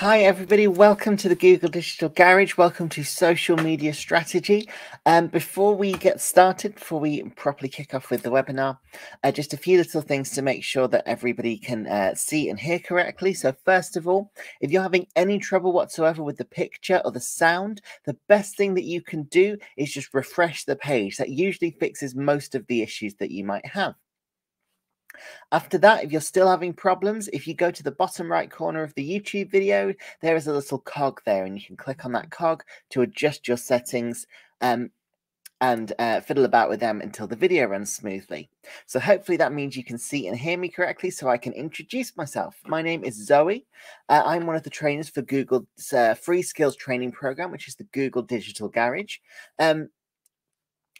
Hi everybody, welcome to the Google Digital Garage. Welcome to Social Media Strategy. Before we get started, before we properly kick off with the webinar, just a few little things to make sure that everybody can see and hear correctly. So first of all, if you're having any trouble whatsoever with the picture or the sound, the best thing that you can do is just refresh the page. That usually fixes most of the issues that you might have. After that, if you're still having problems, if you go to the bottom right corner of the YouTube video, there is a little cog there, and you can click on that cog to adjust your settings and fiddle about with them until the video runs smoothly. So hopefully that means you can see and hear me correctly, so I can introduce myself. My name is Zoe. I'm one of the trainers for Google's free skills training program, which is the Google Digital Garage.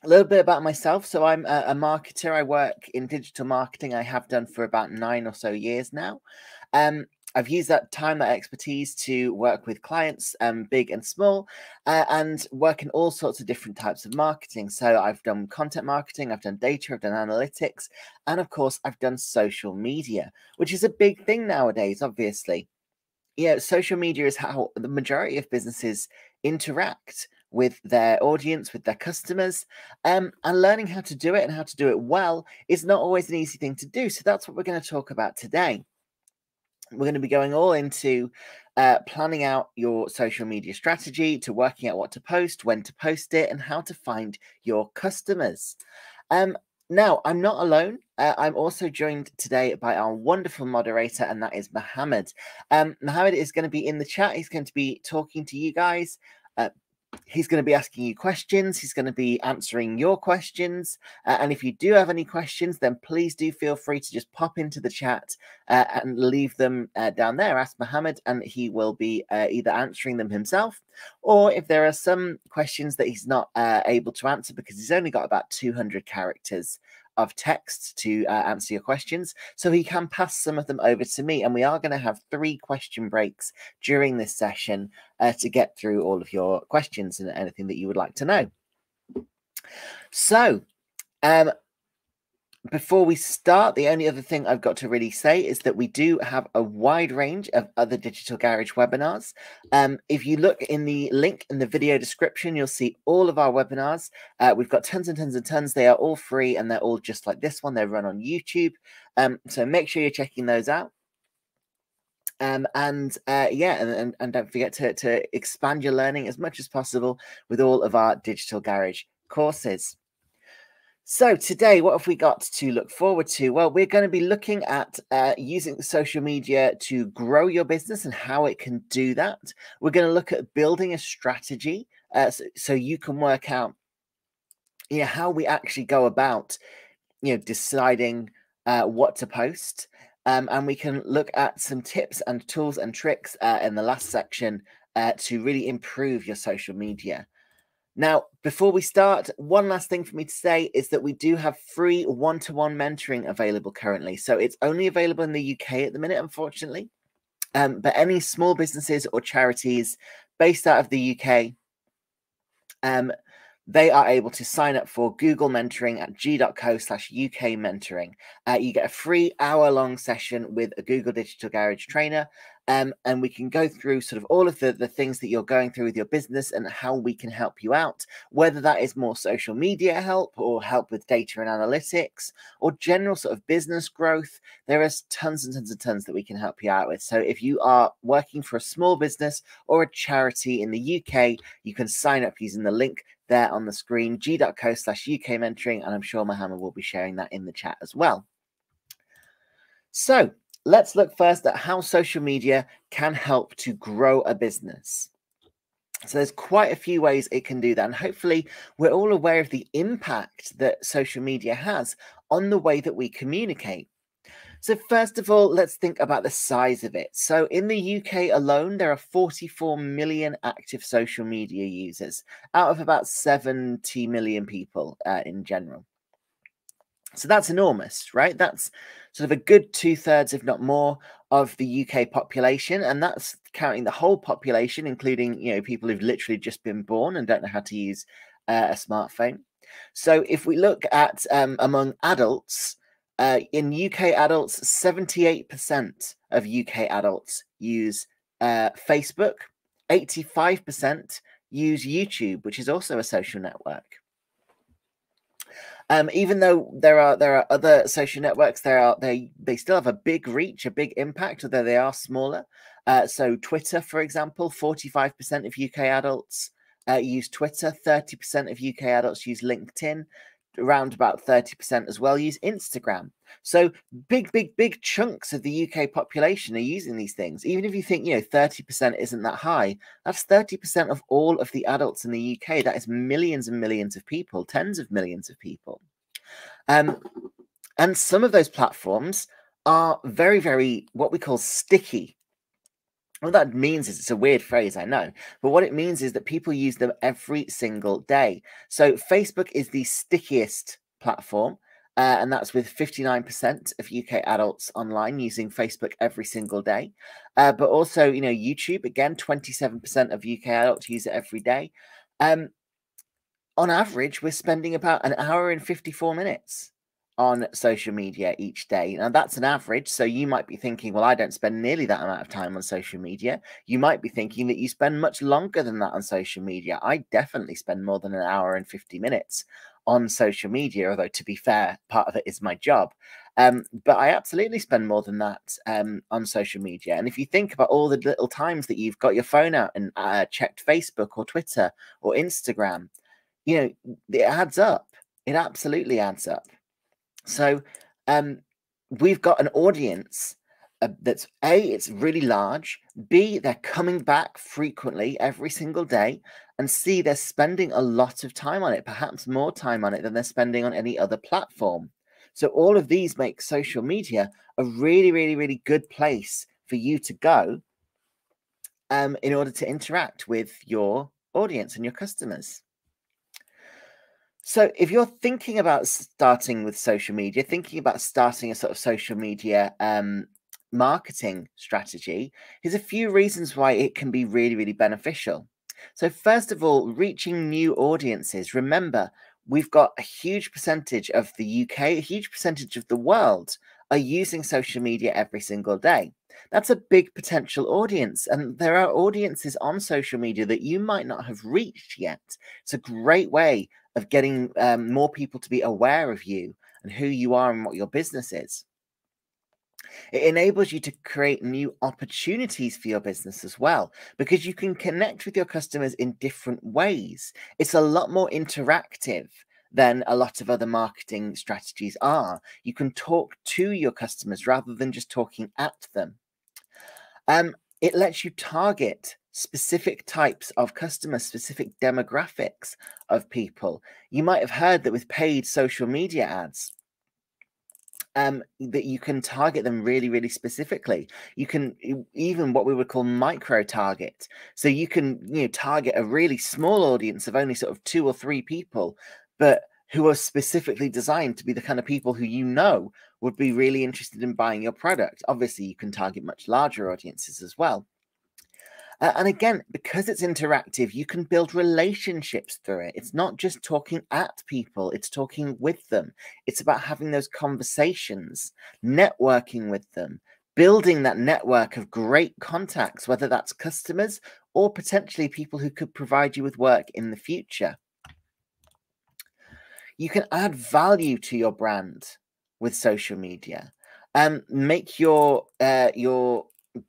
A little bit about myself. So I'm a marketer. I work in digital marketing. I have done for about 9 or so years now. I've used that time, that expertise to work with clients, big and small, and work in all sorts of different types of marketing. So I've done content marketing, I've done data, I've done analytics, and of course, I've done social media, which is a big thing nowadays, obviously. Yeah, social media is how the majority of businesses interact with their audience, with their customers, and learning how to do it and how to do it well is not always an easy thing to do. So that's what we're going to talk about today. We're going to be going all into planning out your social media strategy, to working out what to post, when to post it, and how to find your customers. Now, I'm not alone. I'm also joined today by our wonderful moderator, and that is Mohammed. Mohammed is going to be in the chat. He's going to be talking to you guys. He's going to be asking you questions. He's going to be answering your questions. And if you do have any questions, then please do feel free to just pop into the chat and leave them down there. Ask Mohammed, and he will be either answering them himself, or if there are some questions that he's not able to answer because he's only got about 200 characters of text to answer your questions, so he can pass some of them over to me, and we are going to have 3 question breaks during this session to get through all of your questions and anything that you would like to know. So before we start, the only other thing I've got to really say is that we do have a wide range of other Digital Garage webinars. If you look in the link in the video description, you'll see all of our webinars. We've got tons and tons and tons. They are all free, and they're all just like this one. They're run on YouTube. So make sure you're checking those out. Yeah, and don't forget to expand your learning as much as possible with all of our Digital Garage courses. So today, what have we got to look forward to? Well, we're going to be looking at using social media to grow your business and how it can do that. We're going to look at building a strategy so you can work out how we actually go about deciding what to post. And we can look at some tips and tools and tricks in the last section to really improve your social media. Now, before we start, one last thing for me to say is that we do have free one-to-one mentoring available currently. So it's only available in the UK at the minute, unfortunately. But any small businesses or charities based out of the UK, they are able to sign up for Google Mentoring at g.co/UK mentoring. You get a free hour-long session with a Google Digital Garage trainer, and we can go through sort of all of the things that you're going through with your business and how we can help you out, whether that is more social media help or help with data and analytics or general sort of business growth. There is tons and tons and tons that we can help you out with. So if you are working for a small business or a charity in the UK, you can sign up using the link there on the screen, g.co/UK mentoring, and I'm sure Mohammed will be sharing that in the chat as well. So let's look first at how social media can help to grow a business. So there's quite a few ways it can do that, and hopefully we're all aware of the impact that social media has on the way that we communicate. So first of all, let's think about the size of it. So in the UK alone, there are 44 million active social media users out of about 70 million people in general. So that's enormous, right? That's sort of a good 2/3, if not more, of the UK population. And that's counting the whole population, including, people who've literally just been born and don't know how to use a smartphone. So if we look at among adults, in UK adults, 78% of UK adults use Facebook. 85% use YouTube, which is also a social network. Even though there are other social networks, they still have a big reach, a big impact, although they are smaller. So Twitter, for example, 45% of UK adults use Twitter. 30% of UK adults use LinkedIn. Around about 30% as well use Instagram. So big chunks of the UK population are using these things. Even if you think, 30% isn't that high, that's 30% of all of the adults in the UK. That is millions and millions of people, tens of millions of people. And some of those platforms are very, very what we call sticky. What that means is, it's a weird phrase, I know, but what it means is that people use them every single day. So Facebook is the stickiest platform, and that's with 59% of UK adults online using Facebook every single day. But also, YouTube, again, 27% of UK adults use it every day. On average, we're spending about an hour and 54 minutes on social media each day. Now, that's an average. So you might be thinking, well, I don't spend nearly that amount of time on social media. You might be thinking that you spend much longer than that on social media. I definitely spend more than an hour and 50 minutes on social media, although, to be fair, part of it is my job. But I absolutely spend more than that on social media. And if you think about all the little times that you've got your phone out and checked Facebook or Twitter or Instagram, it adds up. It absolutely adds up. So we've got an audience that's A, it's really large, B, they're coming back frequently every single day, and C, they're spending a lot of time on it, perhaps more time on it than they're spending on any other platform. So all of these make social media a really, really, really good place for you to go in order to interact with your audience and your customers. So if you're thinking about starting with social media, thinking about starting a sort of social media marketing strategy, here's a few reasons why it can be really, really beneficial. So first of all, reaching new audiences. Remember, we've got a huge percentage of the UK, a huge percentage of the world are using social media every single day. That's a big potential audience. And there are audiences on social media that you might not have reached yet. It's a great way of getting more people to be aware of you and who you are and what your business is. It enables you to create new opportunities for your business as well, because you can connect with your customers in different ways. It's a lot more interactive than a lot of other marketing strategies are. You can talk to your customers rather than just talking at them. It lets you target specific types of customers, specific demographics of people. You might have heard that with paid social media ads, that you can target them really, really specifically. You can even what we would call micro target. So you can, target a really small audience of only sort of 2 or 3 people, but who are specifically designed to be the kind of people who would be really interested in buying your product. Obviously, you can target much larger audiences as well. And again, because it's interactive, you can build relationships through it. It's not just talking at people, it's talking with them. It's about having those conversations, networking with them, building that network of great contacts, whether that's customers or potentially people who could provide you with work in the future. You can add value to your brand with social media and make your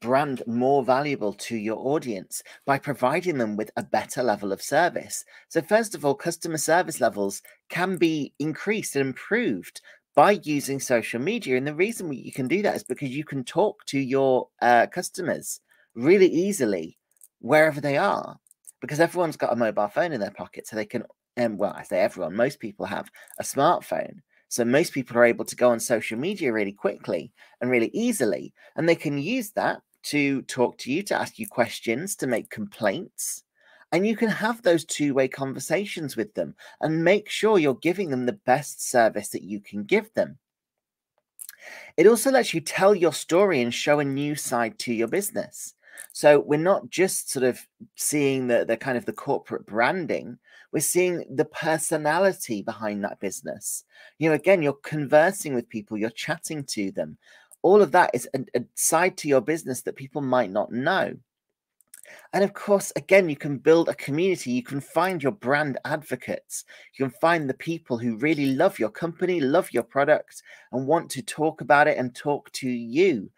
brand more valuable to your audience by providing them with a better level of service. So first of all, customer service levels can be increased and improved by using social media. And the reason you can do that is because you can talk to your customers really easily wherever they are, because everyone's got a mobile phone in their pocket, so they can, well, I say everyone, most people have a smartphone. So most people are able to go on social media really quickly and really easily, and they can use that to talk to you, to ask you questions, to make complaints, and you can have those two-way conversations with them and make sure you're giving them the best service that you can give them. It also lets you tell your story and show a new side to your business. So we're not just sort of seeing the kind of the corporate branding, we're seeing the personality behind that business. Again, you're conversing with people, you're chatting to them. All of that is a side to your business that people might not know. And of course, again, you can build a community. You can find your brand advocates. You can find the people who really love your company, love your product, and want to talk about it and talk to you.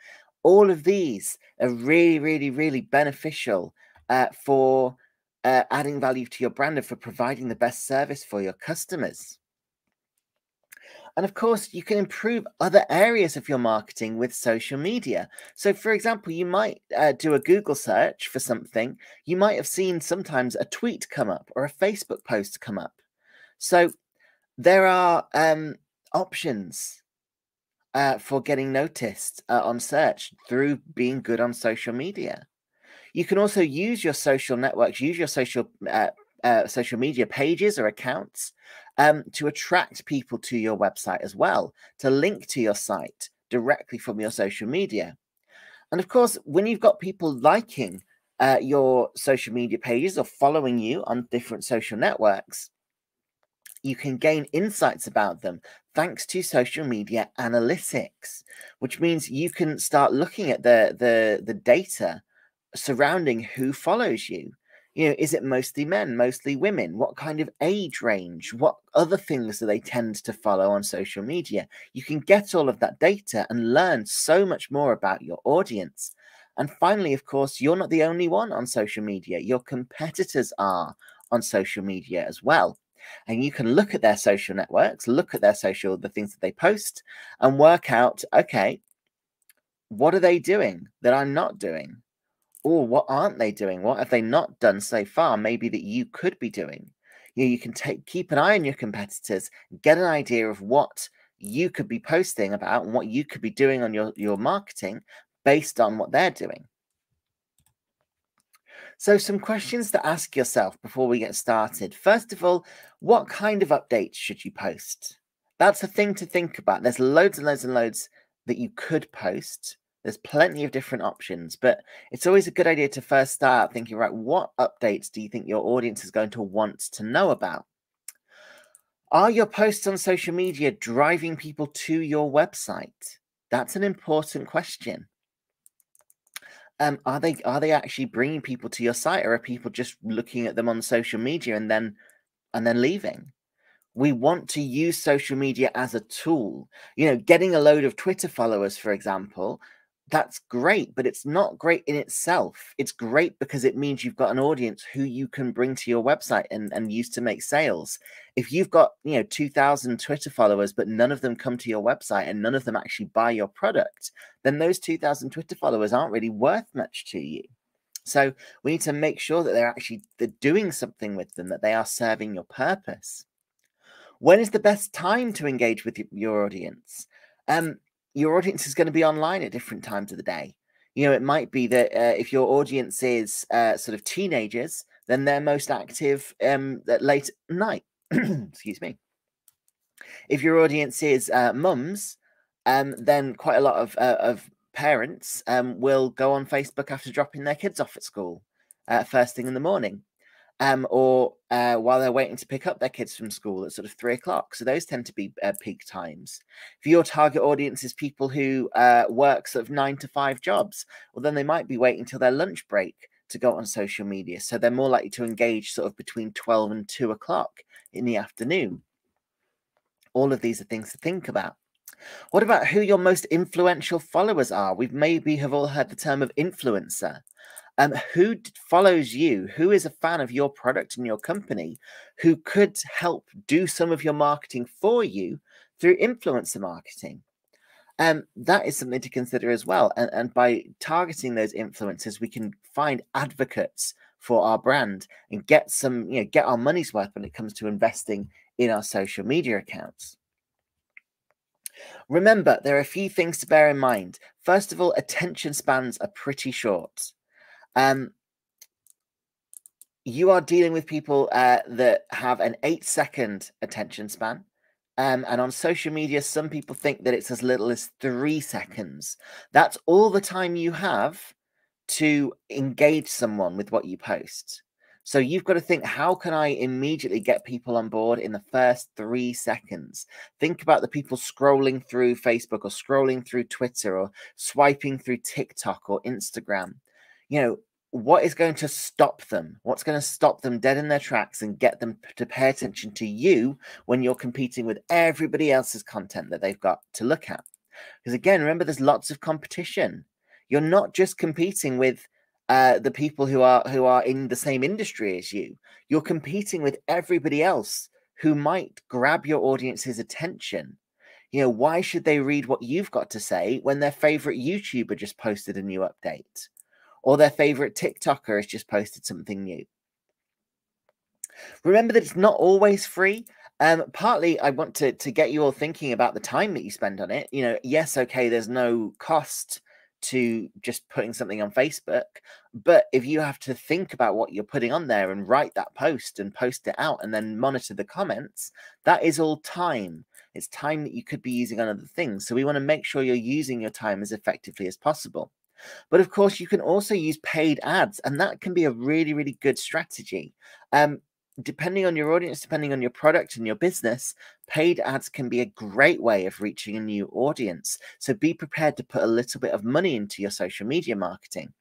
All of these are really, really, really beneficial for adding value to your brand and for providing the best service for your customers. And of course, you can improve other areas of your marketing with social media. So, for example, you might do a Google search for something. You might have seen sometimes a tweet come up or a Facebook post come up. So, there are options for getting noticed on search through being good on social media. You can also use your social networks, use your social media pages or accounts to attract people to your website as well, to link to your site directly from your social media. And of course, when you've got people liking your social media pages or following you on different social networks, you can gain insights about them thanks to social media analytics, which means you can start looking at the data surrounding who follows you. You know, is it mostly men, mostly women? What kind of age range? What other things do they tend to follow on social media? You can get all of that data and learn so much more about your audience. And finally, of course, you're not the only one on social media. Your competitors are on social media as well. And you can look at their social networks, look at the things that they post, and work out, okay, what are they doing that I'm not doing? Or what aren't they doing? What have they not done so far? Maybe that you could be doing. You can keep an eye on your competitors, get an idea of what you could be posting about and what you could be doing on your marketing based on what they're doing. So some questions to ask yourself before we get started. First of all, what kind of updates should you post? That's a thing to think about. There's loads and loads and loads that you could post. There's plenty of different options, but it's always a good idea to first start thinking, right, what updates do you think your audience is going to want to know about? Are your posts on social media driving people to your website? That's an important question. Are they actually bringing people to your site, or are people just looking at them on social media and then leaving? We want to use social media as a tool. You know, getting a load of Twitter followers, for example, that's great, but it's not great in itself. It's great because it means you've got an audience who you can bring to your website and use to make sales. If you've got, 2,000 Twitter followers, but none of them come to your website and none of them actually buy your product, then those 2,000 Twitter followers aren't really worth much to you. So we need to make sure that they're doing something with them, that they are serving your purpose. When is the best time to engage with your audience? Your audience is going to be online at different times of the day. It might be that if your audience is sort of teenagers, then they're most active at late at night. Excuse me. If your audience is mums, then quite a lot of parents will go on Facebook after dropping their kids off at school first thing in the morning. Or while they're waiting to pick up their kids from school at sort of 3 o'clock. So those tend to be peak times. If your target audience is people who work sort of 9 to 5 jobs, well, then they might be waiting till their lunch break to go on social media. So they're more likely to engage sort of between 12 and 2 o'clock in the afternoon. All of these are things to think about. What about who your most influential followers are? We maybe have all heard the term of influencer. Who follows you? Who is a fan of your product and your company? Who could help do some of your marketing for you through influencer marketing? That is something to consider as well. And by targeting those influencers, we can find advocates for our brand and get our money's worth when it comes to investing in our social media accounts. Remember, there are a few things to bear in mind. First of all, attention spans are pretty short. You are dealing with people that have an 8-second attention span. And on social media, some people think that it's as little as 3 seconds. That's all the time you have to engage someone with what you post. So you've got to think, how can I immediately get people on board in the first 3 seconds? Think about the people scrolling through Facebook or scrolling through Twitter or swiping through TikTok or Instagram. what is going to stop them? What's going to stop them dead in their tracks and get them to pay attention to you when you're competing with everybody else's content that they've got to look at? Because again, remember, there's lots of competition. You're not just competing with the people who are in the same industry as you. You're competing with everybody else who might grab your audience's attention. You know, why should they read what you've got to say when their favorite YouTuber just posted a new update, or their favorite TikToker has just posted something new? Remember that it's not always free. Partly, I want to get you all thinking about the time that you spend on it. You know, yes, okay, there's no cost to just putting something on Facebook, but if you have to think about what you're putting on there and write that post and post it out and then monitor the comments, that is all time. It's time that you could be using on other things. So we want to make sure you're using your time as effectively as possible. But of course, you can also use paid ads, and that can be a really, really good strategy. Depending on your audience, depending on your product and your business, paid ads can be a great way of reaching a new audience. So be prepared to put a little bit of money into your social media marketing.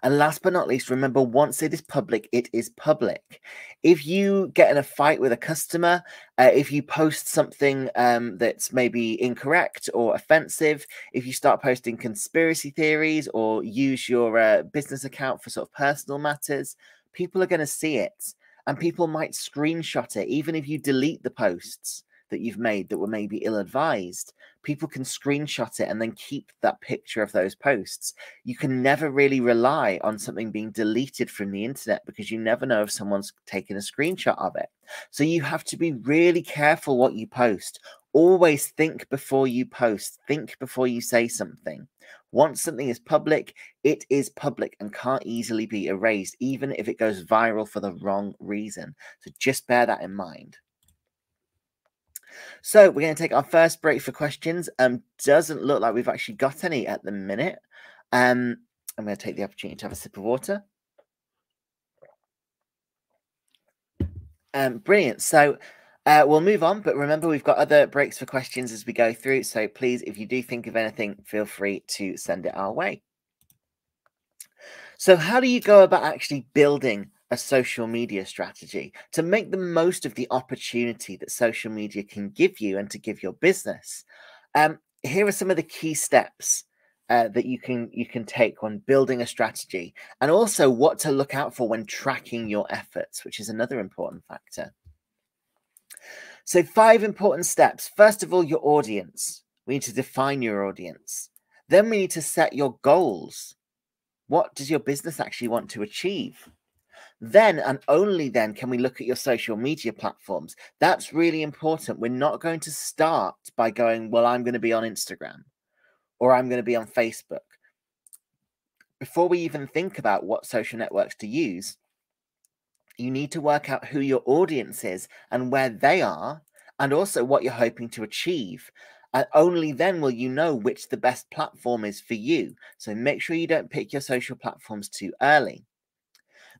And last but not least, remember, once it is public, it is public. If you get in a fight with a customer, if you post something that's maybe incorrect or offensive, if you start posting conspiracy theories or use your business account for sort of personal matters, people are going to see it, and people might screenshot it. Even if you delete the posts that you've made that were maybe ill-advised, people can screenshot it and then keep that picture of those posts. You can never really rely on something being deleted from the internet, because you never know if someone's taken a screenshot of it. So you have to be really careful what you post. Always think before you post. Think before you say something. Once something is public, it is public and can't easily be erased, even if it goes viral for the wrong reason. So just bear that in mind. So we're going to take our first break for questions. Doesn't look like we've actually got any at the minute. I'm going to take the opportunity to have a sip of water. Brilliant. So we'll move on, but remember, we've got other breaks for questions as we go through. So please, if you do think of anything, feel free to send it our way. So how do you go about actually building a social media strategy to make the most of the opportunity that social media can give you and to give your business? Here are some of the key steps that you can take when building a strategy, and also what to look out for when tracking your efforts, which is another important factor. So 5 important steps. First of all, your audience. We need to define your audience. Then we need to set your goals. What does your business actually want to achieve? Then and only then can we look at your social media platforms. That's really important. We're not going to start by going, well, I'm going to be on Instagram or I'm going to be on Facebook. Before we even think about what social networks to use, you need to work out who your audience is and where they are, and also what you're hoping to achieve. And only then will you know which the best platform is for you. So make sure you don't pick your social platforms too early.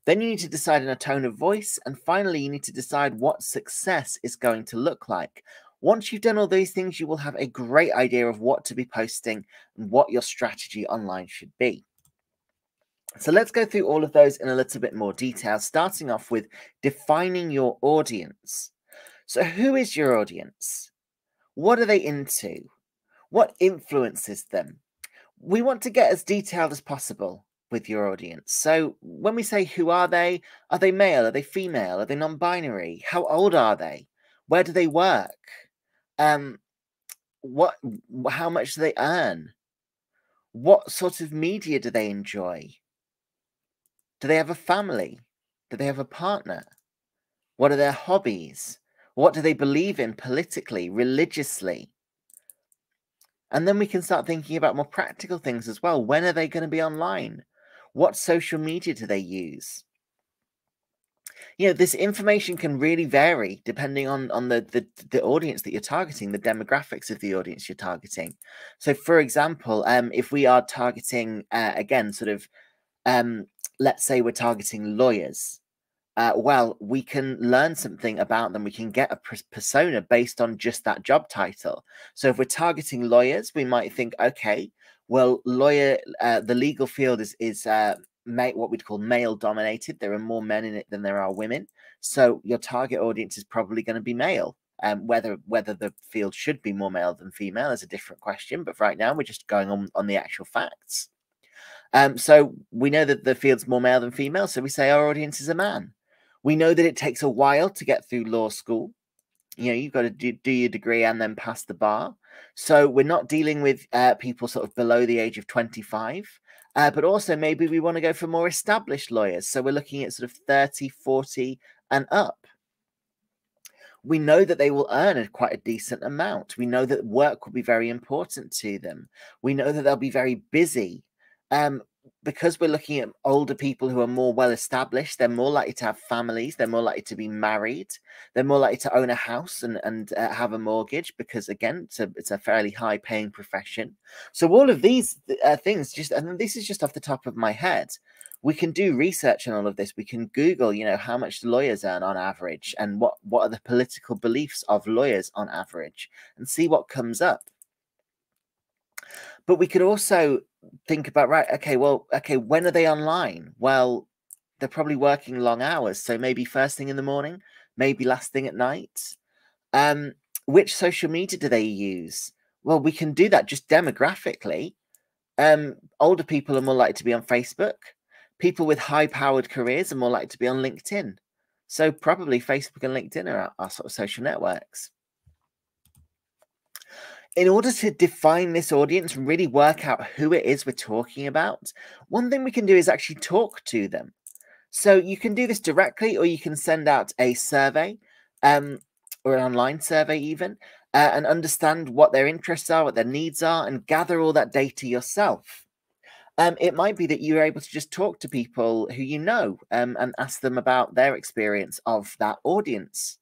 Then you need to decide on a tone of voice. And finally, you need to decide what success is going to look like. Once you've done all these things, you will have a great idea of what to be posting and what your strategy online should be. So let's go through all of those in a little bit more detail, starting off with defining your audience. So who is your audience? What are they into? What influences them? We want to get as detailed as possible with your audience. So when we say who are they male? Are they female? Are they non-binary? How old are they? Where do they work? How much do they earn? What sort of media do they enjoy? Do they have a family? Do they have a partner? What are their hobbies? What do they believe in politically, religiously? And then we can start thinking about more practical things as well. When are they going to be online? What social media do they use? You know, this information can really vary depending on the audience that you're targeting, the demographics of the audience you're targeting. So, for example, if we are targeting, again, sort of, let's say we're targeting lawyers. Well, we can learn something about them. We can get a persona based on just that job title. So if we're targeting lawyers, we might think, okay, well, lawyer, the legal field is what we'd call male dominated. There are more men in it than there are women. So your target audience is probably going to be male. Whether the field should be more male than female is a different question. But right now we're just going on the actual facts. So we know that the field's more male than female. So we say our audience is a man. We know that it takes a while to get through law school. You know, you've got to do your degree and then pass the bar. So we're not dealing with people sort of below the age of 25. But also maybe we want to go for more established lawyers. So we're looking at sort of 30, 40 and up. We know that they will earn quite a decent amount. We know that work will be very important to them. We know that they'll be very busy. Because we're looking at older people who are more well established, they're more likely to have families, they're more likely to be married, they're more likely to own a house and have a mortgage, because again, it's a fairly high paying profession. So all of these things, and this is just off the top of my head, we can do research on all of this. We can Google, you know, how much lawyers earn on average and what are the political beliefs of lawyers on average, and see what comes up. But we could also think about, right, okay, when are they online? Well, they're probably working long hours. So maybe first thing in the morning, maybe last thing at night. Which social media do they use? Well, we can do that just demographically. Older people are more likely to be on Facebook. People with high-powered careers are more likely to be on LinkedIn. So probably Facebook and LinkedIn are our sort of social networks. In order to define this audience and really work out who it is we're talking about, one thing we can do is actually talk to them. So you can do this directly, or you can send out a survey or an online survey even, and understand what their interests are, what their needs are, and gather all that data yourself. It might be that you're able to just talk to people who you know and ask them about their experience of that audience.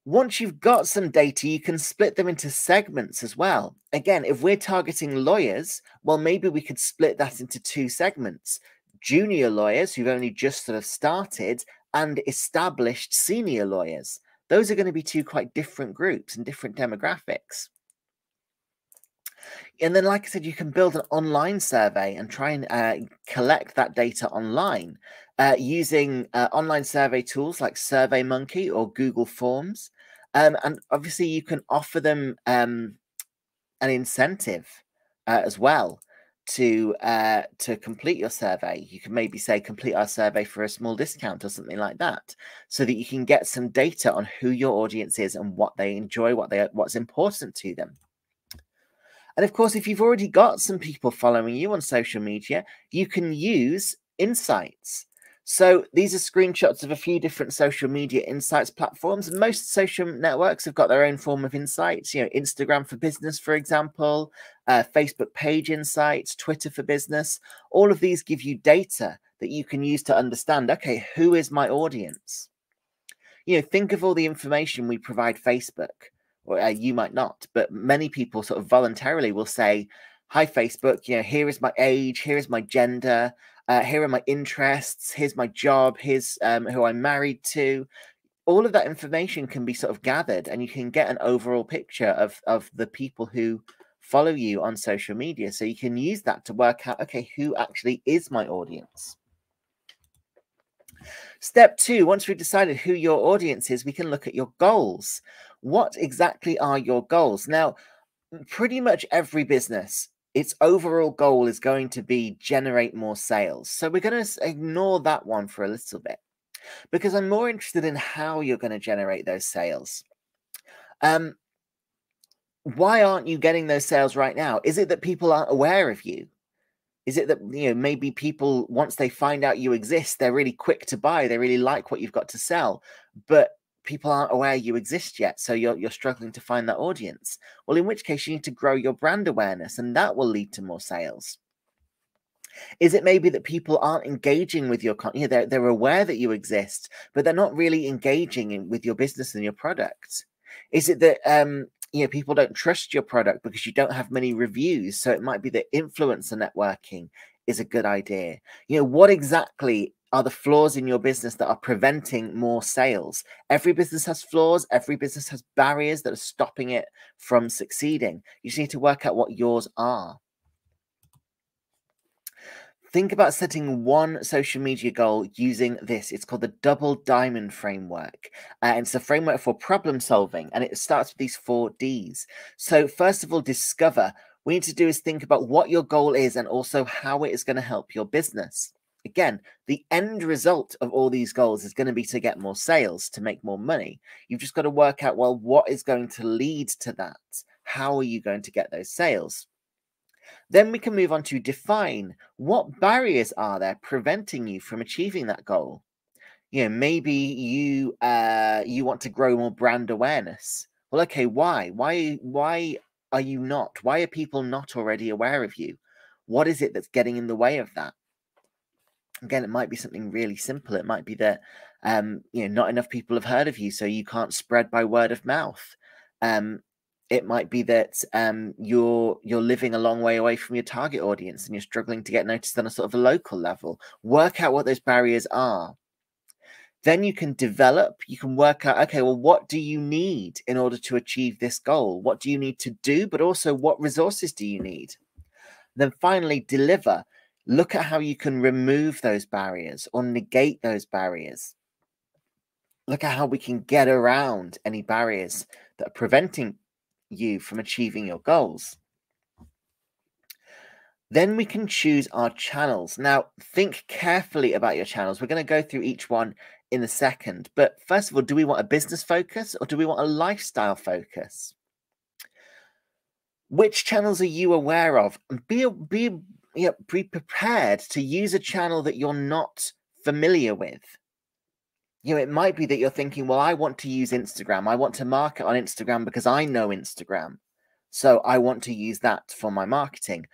Once you've got some data, you can split them into segments as well. Again, if we're targeting lawyers, well, maybe we could split that into two segments. Junior lawyers who've only just sort of started, and established senior lawyers. Those are going to be two quite different groups and different demographics. And then, like I said, you can build an online survey and try and collect that data online using online survey tools like SurveyMonkey or Google Forms. And obviously, you can offer them an incentive as well to complete your survey. You can maybe say, complete our survey for a small discount or something like that, so that you can get some data on who your audience is and what they enjoy, what's important to them. And of course, if you've already got some people following you on social media, you can use insights. So these are screenshots of a few different social media insights platforms. And most social networks have got their own form of insights. You know, Instagram for business, for example, Facebook page insights, Twitter for business. All of these give you data that you can use to understand, okay, who is my audience? You know, think of all the information we provide Facebook. Or you might not, but many people sort of voluntarily will say, hi, Facebook, you know, here is my age, here is my gender, here are my interests, here's my job, here's who I'm married to. All of that information can be sort of gathered, and you can get an overall picture of the people who follow you on social media. So you can use that to work out, okay, who actually is my audience? Step 2, once we've decided who your audience is, we can look at your goals. What exactly are your goals? Now, pretty much every business, its overall goal is going to be generate more sales. So we're going to ignore that one for a little bit, because I'm more interested in how you're going to generate those sales. Why aren't you getting those sales right now? Is it that people aren't aware of you? Is it that, you know, maybe people, once they find out you exist, they're really quick to buy, they really like what you've got to sell, but people aren't aware you exist yet, so you're struggling to find that audience? Well, in which case you need to grow your brand awareness, and that will lead to more sales. Is it maybe that people aren't engaging with your content? You know, they're aware that you exist, but they're not really engaging with your business and your product? Is it that you know, people don't trust your product because you don't have many reviews? So it might be that influencer networking is a good idea. You know, what exactly are the flaws in your business that are preventing more sales? Every business has flaws. Every business has barriers that are stopping it from succeeding. You just need to work out what yours are. Think about setting one social media goal using this. It's called the Double Diamond Framework. It's a framework for problem solving, and it starts with these 4 Ds. So first of all, discover. What we need to do is think about what your goal is and also how it is going to help your business. Again, the end result of all these goals is going to be to get more sales, to make more money. You've just got to work out, well, what is going to lead to that? How are you going to get those sales? Then we can move on to define. What barriers are there preventing you from achieving that goal? You know, maybe you want to grow more brand awareness. Well, okay, why? Why are you not? Why are people not already aware of you? What is it that's getting in the way of that? Again, it might be something really simple. It might be that not enough people have heard of you, so you can't spread by word of mouth. It might be that you're living a long way away from your target audience and you're struggling to get noticed on a sort of a local level. Work out what those barriers are. Then you can work out, okay, well, what do you need in order to achieve this goal? What do you need to do? But also, what resources do you need? Then finally, deliver. Look at how you can remove those barriers or negate those barriers. Look at how we can get around any barriers that are preventing you from achieving your goals. Then we can choose our channels. Now, think carefully about your channels. We're going to go through each one in a second. But first of all, do we want a business focus or do we want a lifestyle focus? Which channels are you aware of? Be prepared to use a channel that you're not familiar with. You know, it might be that you're thinking, well, I want to use Instagram. I want to market on Instagram because I know Instagram. So I want to use that for my marketing.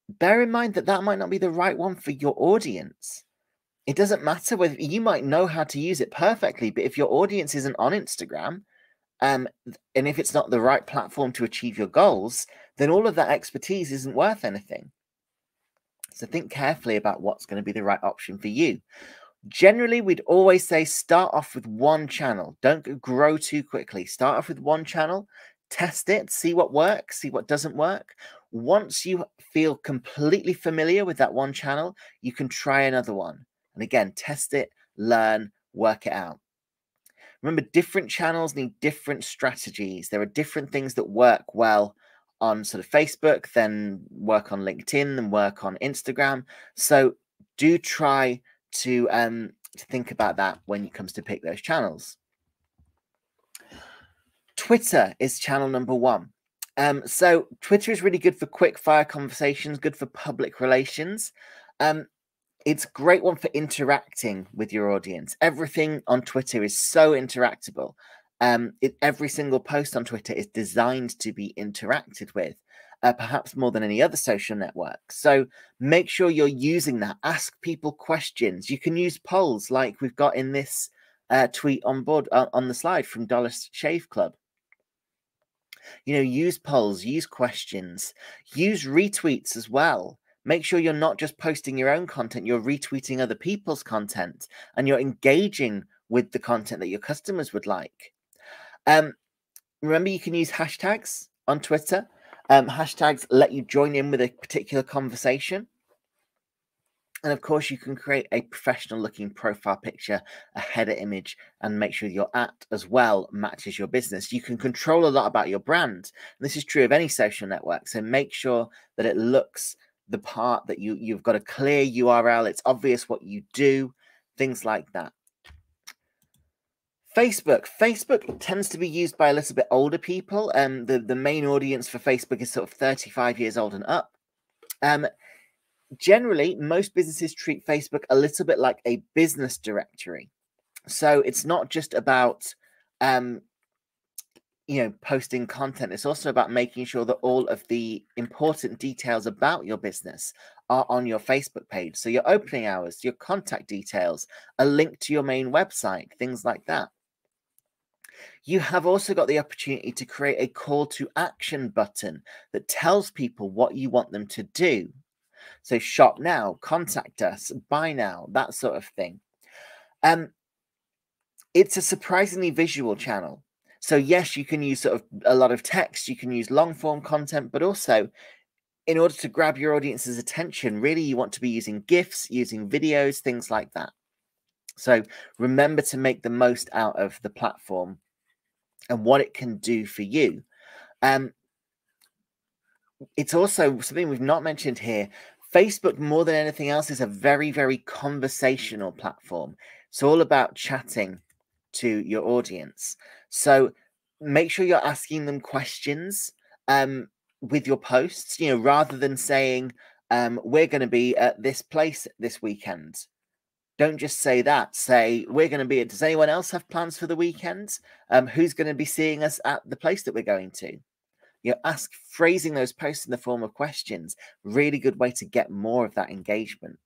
Bear in mind that that might not be the right one for your audience. It doesn't matter whether you might know how to use it perfectly, but if your audience isn't on Instagram, and if it's not the right platform to achieve your goals, then all of that expertise isn't worth anything. So think carefully about what's going to be the right option for you. Generally, we'd always say start off with one channel. Don't grow too quickly. Start off with one channel, test it, see what works, see what doesn't work. Once you feel completely familiar with that one channel, you can try another one. And again, test it, learn, work it out. Remember, different channels need different strategies. There are different things that work well on sort of Facebook, then work on LinkedIn, then work on Instagram. So do try to think about that when it comes to pick those channels. Twitter is channel number 1. So Twitter is really good for quick fire conversations, good for public relations. It's a great one for interacting with your audience. Everything on Twitter is so interactable. Every single post on Twitter is designed to be interacted with. Perhaps more than any other social network. So make sure you're using that. Ask people questions. You can use polls like we've got in this tweet on board on the slide from Dollar Shave Club. You know, use polls, use questions, use retweets as well. Make sure you're not just posting your own content, you're retweeting other people's content and you're engaging with the content that your customers would like. Remember, you can use hashtags on Twitter. Hashtags let you join in with a particular conversation. And of course, you can create a professional looking profile picture, a header image, and make sure your at as well matches your business. You can control a lot about your brand. And this is true of any social network. So make sure that it looks the part that you've got a clear URL. It's obvious what you do, things like that. Facebook tends to be used by a little bit older people. The main audience for Facebook is sort of 35 years old and up. Generally, most businesses treat Facebook a little bit like a business directory. So it's not just about posting content. It's also about making sure that all of the important details about your business are on your Facebook page. So your opening hours, your contact details, a link to your main website, things like that. You have also got the opportunity to create a call to action button that tells people what you want them to do. So shop now, contact us, buy now, that sort of thing. It's a surprisingly visual channel. So yes, you can use sort of a lot of text, you can use long form content, but also in order to grab your audience's attention, really you want to be using GIFs, using videos, things like that. So remember to make the most out of the platform and what it can do for you. It's also something we've not mentioned here. Facebook, more than anything else, is a very, very conversational platform. It's all about chatting to your audience. So make sure you're asking them questions with your posts, you know, rather than saying, we're going to be at this place this weekend. Don't just say that. Say, we're going to be at, does anyone else have plans for the weekend? Who's going to be seeing us at the place that we're going to? You know, phrasing those posts in the form of questions, really good way to get more of that engagement.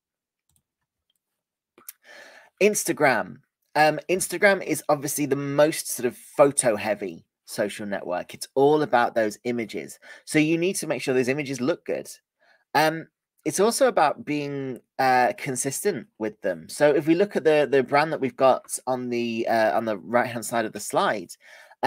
Instagram. Instagram is obviously the most sort of photo heavy social network. It's all about those images. So you need to make sure those images look good. It's also about being consistent with them. So if we look at the brand that we've got on the right-hand side of the slide,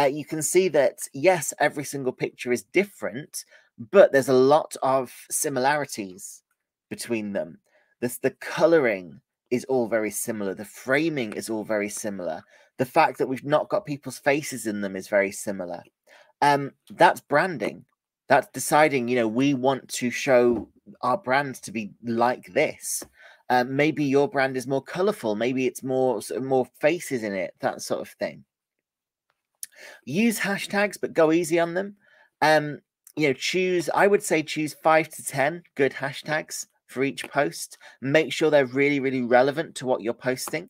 you can see that, yes, every single picture is different, but there's a lot of similarities between them. The coloring is all very similar. The framing is all very similar. The fact that we've not got people's faces in them is very similar. That's branding. That's deciding, you know, we want to show our brand to be like this. Maybe your brand is more colorful. Maybe it's more faces in it, that sort of thing. Use hashtags, but go easy on them. You know, I would say choose 5 to 10 good hashtags for each post. Make sure they're really, really relevant to what you're posting.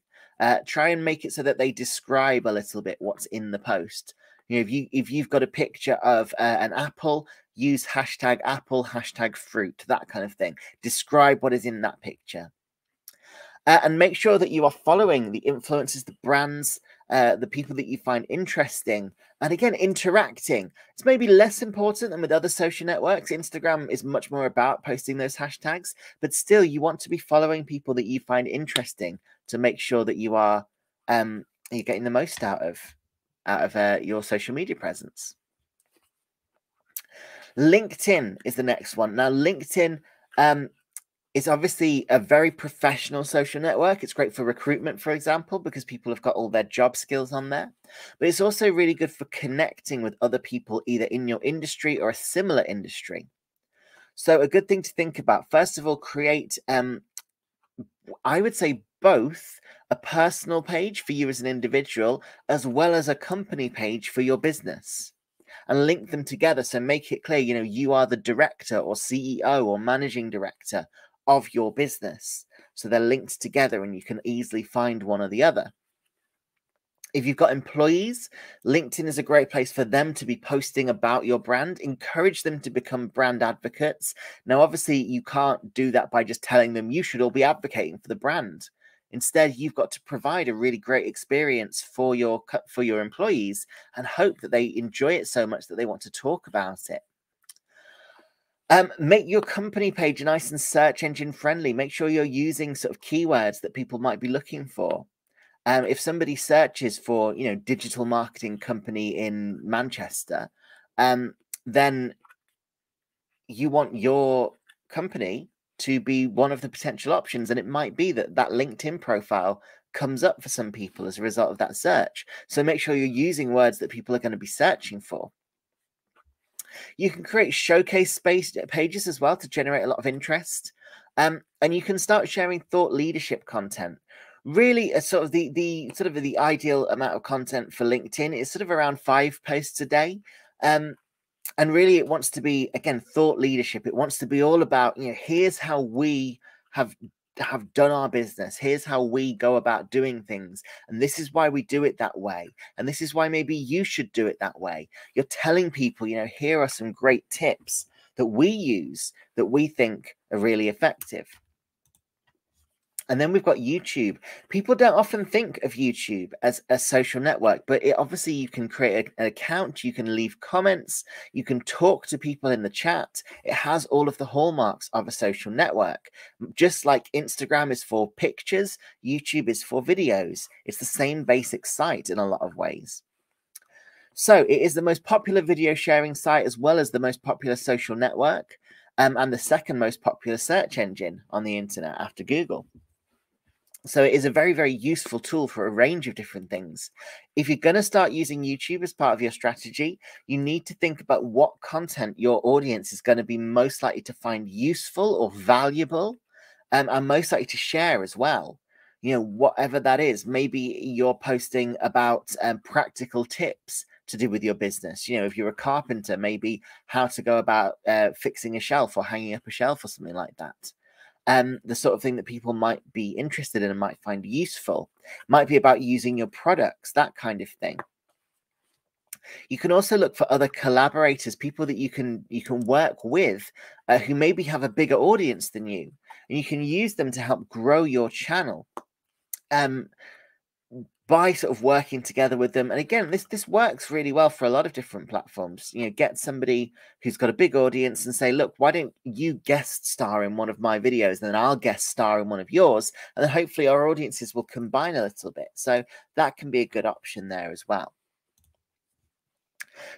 Try and make it so that they describe a little bit what's in the post. You know, if you've got a picture of an apple, use hashtag apple, hashtag fruit, that kind of thing. Describe what is in that picture. And make sure that you are following the influencers, the brands, the people that you find interesting, and again, interacting. It's maybe less important than with other social networks. Instagram is much more about posting those hashtags, but still you want to be following people that you find interesting to make sure that you are you're getting the most out of your social media presence. LinkedIn is the next one. Now, LinkedIn it's obviously a very professional social network. It's great for recruitment, for example, because people have got all their job skills on there. But it's also really good for connecting with other people, either in your industry or a similar industry. So a good thing to think about, first of all, create, I would say both a personal page for you as an individual, as well as a company page for your business. And link them together. So make it clear, you know, you are the director or CEO or managing director of your business. So they're linked together and you can easily find one or the other. If you've got employees, LinkedIn is a great place for them to be posting about your brand. Encourage them to become brand advocates. Now, obviously, you can't do that by just telling them you should all be advocating for the brand. Instead, you've got to provide a really great experience for your employees and hope that they enjoy it so much that they want to talk about it. Make your company page nice and search engine friendly. Make sure you're using sort of keywords that people might be looking for. If somebody searches for, you know, digital marketing company in Manchester, then you want your company to be one of the potential options. And it might be that that LinkedIn profile comes up for some people as a result of that search. So make sure you're using words that people are going to be searching for. You can create showcase pages as well to generate a lot of interest. And you can start sharing thought leadership content. Really, the ideal amount of content for LinkedIn is sort of around 5 posts a day. And really, it wants to be, again, thought leadership. It wants to be all about, you know, here's how we have done our business. Here's how we go about doing things. And this is why we do it that way. And this is why maybe you should do it that way. You're telling people, you know, here are some great tips that we use that we think are really effective. And then we've got YouTube. People don't often think of YouTube as a social network, but obviously you can create an account, you can leave comments, you can talk to people in the chat. It has all of the hallmarks of a social network. Just like Instagram is for pictures, YouTube is for videos. It's the same basic site in a lot of ways. So it is the most popular video sharing site as well as the most popular social network. and the second most popular search engine on the internet after Google. So it is a very, very useful tool for a range of different things. If you're going to start using YouTube as part of your strategy, you need to think about what content your audience is going to be most likely to find useful or valuable, and most likely to share as well. You know, whatever that is. Maybe you're posting about practical tips to do with your business. You know, if you're a carpenter, maybe how to go about fixing a shelf or hanging up a shelf or something like that. The sort of thing that people might be interested in and might find useful. Might be about using your products, that kind of thing. You can also look for other collaborators, people that you can work with who maybe have a bigger audience than you, and you can use them to help grow your channel by sort of working together with them. And again, this works really well for a lot of different platforms. You know, get somebody who's got a big audience and say, look, why don't you guest star in one of my videos, and then I'll guest star in one of yours, and then hopefully our audiences will combine a little bit. So that can be a good option there as well.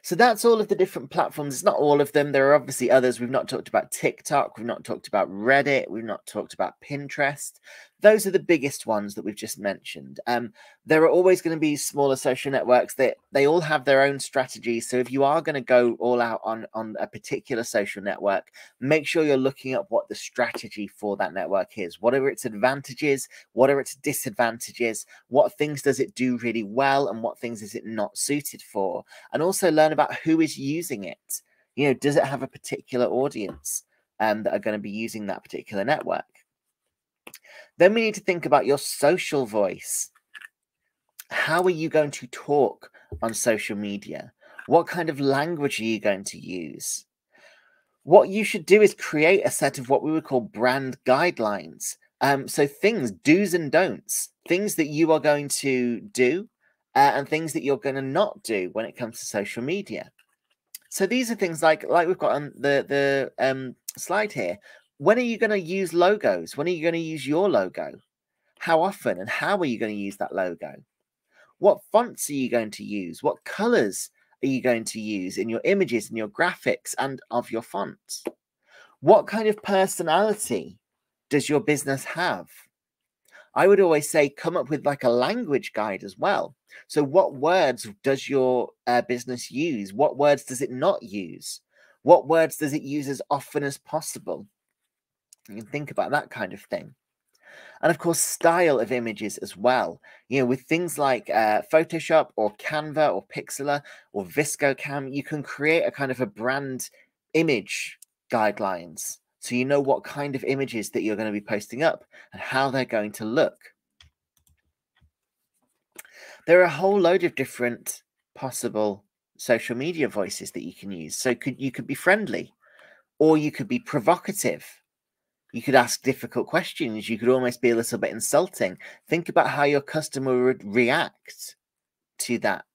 So that's all of the different platforms. It's not all of them. There are obviously others. We've not talked about TikTok. We've not talked about Reddit. We've not talked about Pinterest. Those are the biggest ones that we've just mentioned. There are always going to be smaller social networks that they all have their own strategies. So if you are going to go all out on a particular social network, make sure you're looking at what the strategy for that network is. What are its advantages? What are its disadvantages? What things does it do really well? And what things is it not suited for? And also learn about who is using it. You know, does it have a particular audience that are going to be using that particular network? Then we need to think about your social voice. How are you going to talk on social media? What kind of language are you going to use? What you should do is create a set of what we would call brand guidelines. So things, do's and don'ts, things that you are going to do and things that you're going to not do when it comes to social media. So these are things like we've got on the slide here. When are you going to use logos? When are you going to use your logo? How often and how are you going to use that logo? What fonts are you going to use? What colors are you going to use in your images and your graphics and of your fonts? What kind of personality does your business have? I would always say come up with like a language guide as well. So what words does your business use? What words does it not use? What words does it use as often as possible? You can think about that kind of thing. And of course, style of images as well. You know, with things like Photoshop or Canva or Pixlr or ViscoCam, you can create a kind of a brand image guidelines. So you know what kind of images that you're going to be posting up and how they're going to look. There are a whole load of different possible social media voices that you can use. So you could be friendly, or you could be provocative. You could ask difficult questions. You could almost be a little bit insulting. Think about how your customer would react to that.